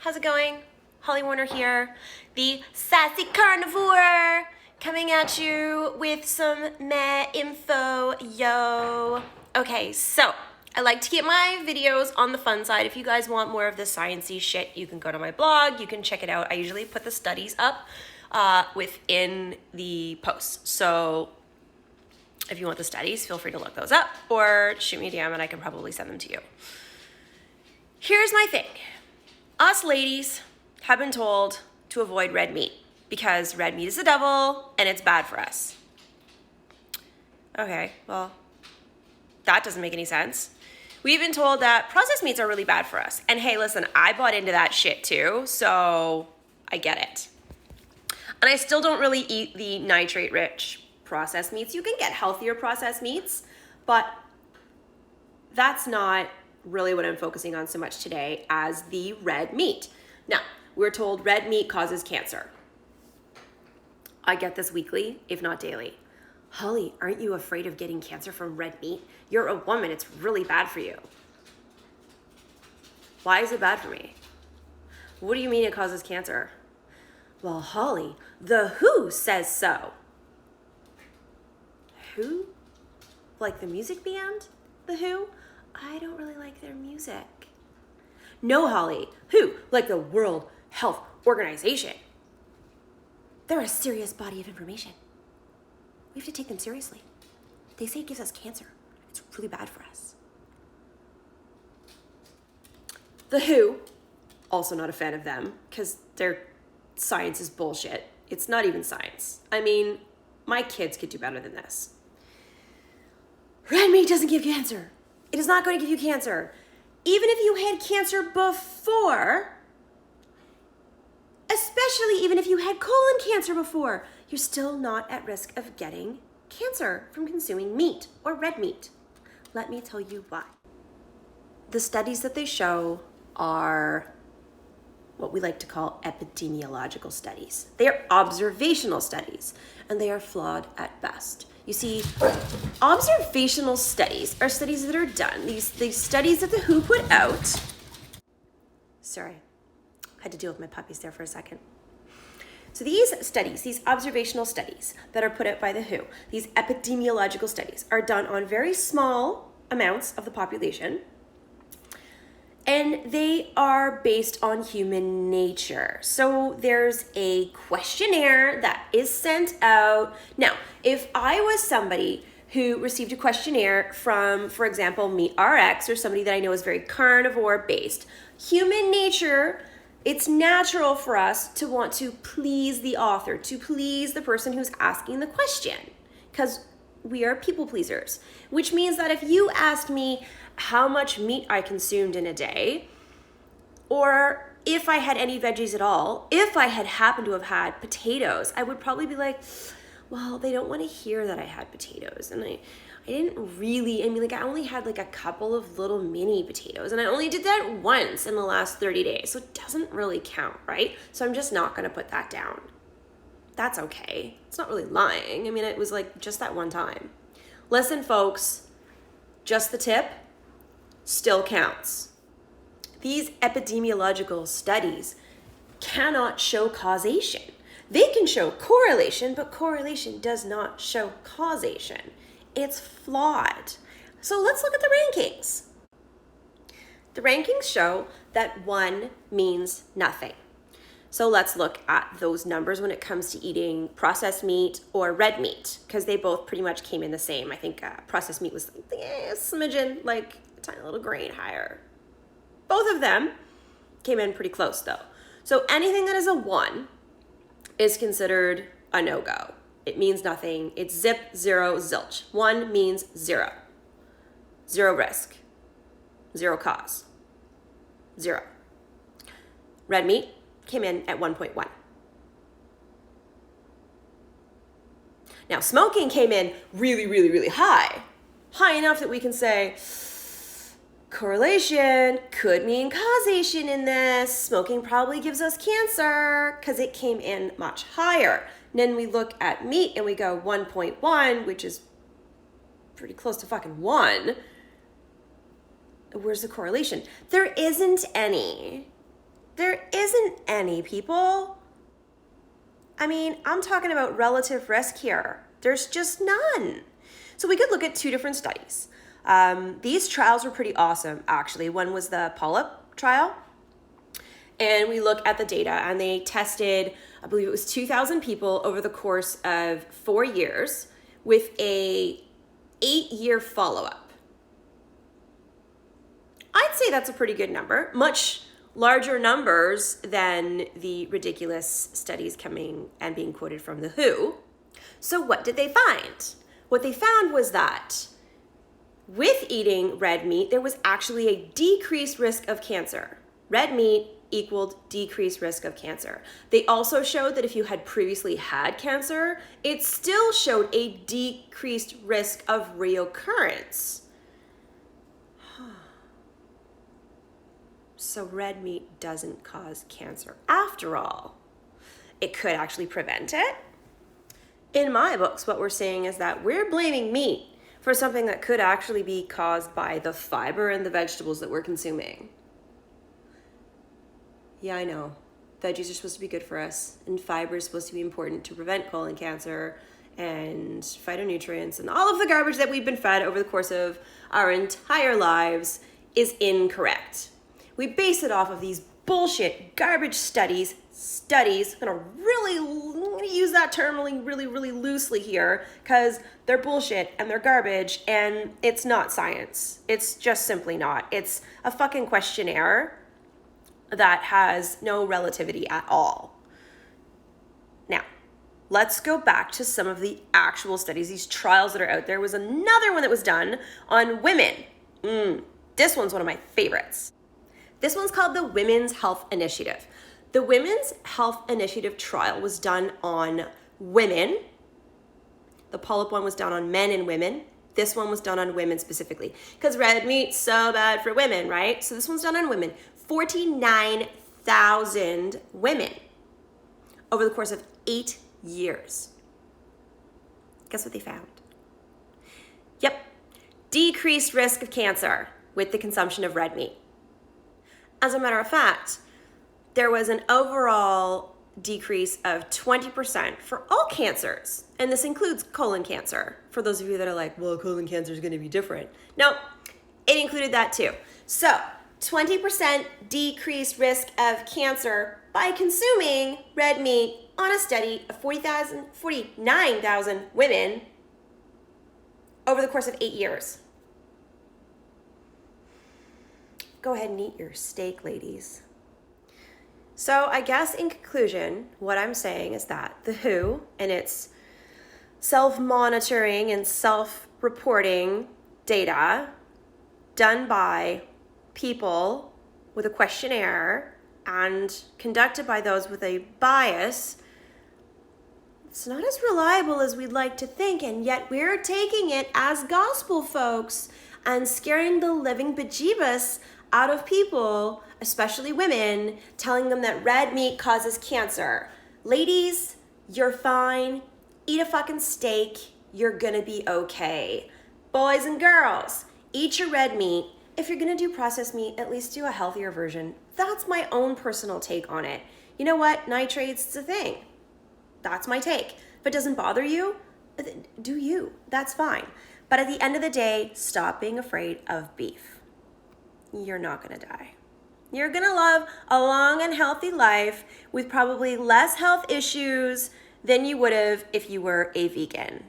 how's it going? Holly Warner here, the sassy carnivore, coming at you with some meh info, yo. Okay, so I like to keep my videos on the fun side. If you guys want more of the sciencey shit, you can go to my blog, you can check it out. I usually put the studies up within the posts. So if you want the studies, feel free to look those up or shoot me a DM and I can probably send them to you. Here's my thing. Us ladies have been told to avoid red meat because red meat is the devil and it's bad for us. Okay, well, that doesn't make any sense. We've been told that processed meats are really bad for us. And hey, listen, I bought into that shit too, so I get it. And I still don't really eat the nitrate-rich processed meats. You can get healthier processed meats, but that's not really what I'm focusing on so much today as the red meat. Now, we're told red meat causes cancer. I get this weekly, if not daily. Holly, aren't you afraid of getting cancer from red meat? You're a woman, it's really bad for you. Why is it bad for me? What do you mean it causes cancer? Well, Holly, the WHO says so. Who? Like the music band? The Who? I don't really like their music. No, Holly. WHO? Like the World Health Organization. They're a serious body of information. We have to take them seriously. They say it gives us cancer. It's really bad for us. The WHO, also not a fan of them, because their science is bullshit. It's not even science. I mean, my kids could do better than this. Red meat doesn't give cancer. It is not going to give you cancer. Even if you had cancer before, especially even if you had colon cancer before, you're still not at risk of getting cancer from consuming meat or red meat. Let me tell you why. The studies that they show are what we like to call epidemiological studies. They are observational studies, and they are flawed at best. You see, observational studies are studies that are done. These studies that the WHO put out. Sorry, I had to deal with my puppies there for a second. So these studies, these observational studies that are put out by the WHO, these epidemiological studies, are done on very small amounts of the population, and they are based on human nature. So there's a questionnaire that is sent out. Now, if I was somebody who received a questionnaire from, for example, MeatRx, or somebody that I know is very carnivore based, human nature, it's natural for us to want to please the author, to please the person who's asking the question, because we are people pleasers, which means that if you asked me how much meat I consumed in a day, or if I had any veggies at all, if I had happened to have had potatoes, I would probably be like, well, they don't want to hear that I had potatoes. And I didn't really, I only had like a couple of little mini potatoes, and I only did that once in the last 30 days. So it doesn't really count, right? So I'm just not going to put that down. That's okay. It's not really lying. I mean, it was like just that one time. Listen, folks, just the tip still counts. These epidemiological studies cannot show causation. They can show correlation, but correlation does not show causation. It's flawed. So let's look at the rankings. The rankings show that 1 means nothing. So let's look at those numbers when it comes to eating processed meat or red meat, because they both pretty much came in the same. I think processed meat was a smidgen, like a tiny little grain higher. Both of them came in pretty close though. So anything that is a 1 is considered a no-go. It means nothing. It's zip, zero, zilch. 1 means 0. 0 risk. 0 cause. 0. Red meat came in at 1.1. Now, smoking came in really, really, really high. High enough that we can say correlation could mean causation in this. Smoking probably gives us cancer because it came in much higher. And then we look at meat and we go 1.1, which is pretty close to fucking 1. Where's the correlation? There isn't any. There isn't any, people. I mean, I'm talking about relative risk here. There's just none. So we could look at two different studies. These trials were pretty awesome, actually. One was the polyp trial. And we look at the data, and they tested, I believe it was 2,000 people over the course of 4 years with a 8-year follow-up. I'd say that's a pretty good number. Much larger numbers than the ridiculous studies coming and being quoted from the WHO. So what did they find? What they found was that with eating red meat, there was actually a decreased risk of cancer. Red meat equaled decreased risk of cancer. They also showed that if you had previously had cancer, it still showed a decreased risk of reoccurrence. So red meat doesn't cause cancer after all. It could actually prevent it. In my books, what we're saying is that we're blaming meat for something that could actually be caused by the fiber in the vegetables that we're consuming. Yeah, I know. Veggies are supposed to be good for us, and fiber is supposed to be important to prevent colon cancer and phytonutrients, and all of the garbage that we've been fed over the course of our entire lives is incorrect. We base it off of these bullshit garbage studies. I'm gonna use that term really loosely here because they're bullshit and they're garbage and it's not science. It's just simply not. It's a fucking questionnaire that has no relativity at all. Now, let's go back to some of the actual studies, these trials that are out there. There was another one that was done on women. This one's one of my favorites. This one's called the Women's Health Initiative. The Women's Health Initiative trial was done on women. The polyp one was done on men and women. This one was done on women specifically because red meat's so bad for women, right? So this one's done on women. 49,000 women over the course of 8 years. Guess what they found? Yep, decreased risk of cancer with the consumption of red meat. As a matter of fact, there was an overall decrease of 20% for all cancers. And this includes colon cancer. For those of you that are like, well, colon cancer is going to be different. No, it included that too. So 20% decreased risk of cancer by consuming red meat on a study of 49,000 women over the course of 8 years. Go ahead and eat your steak, ladies. So I guess in conclusion, what I'm saying is that the WHO and its self-monitoring and self-reporting data done by people with a questionnaire and conducted by those with a bias, it's not as reliable as we'd like to think, and yet we're taking it as gospel, folks, and scaring the living bejeebus out of people, especially women, telling them that red meat causes cancer. Ladies, you're fine. Eat a fucking steak. You're gonna be okay. Boys and girls, eat your red meat. If you're gonna do processed meat, at least do a healthier version. That's my own personal take on it. You know what? Nitrates, it's a thing. That's my take. If it doesn't bother you, do you. That's fine. But at the end of the day, stop being afraid of beef. You're not gonna die. You're gonna live a long and healthy life with probably less health issues than you would have if you were a vegan.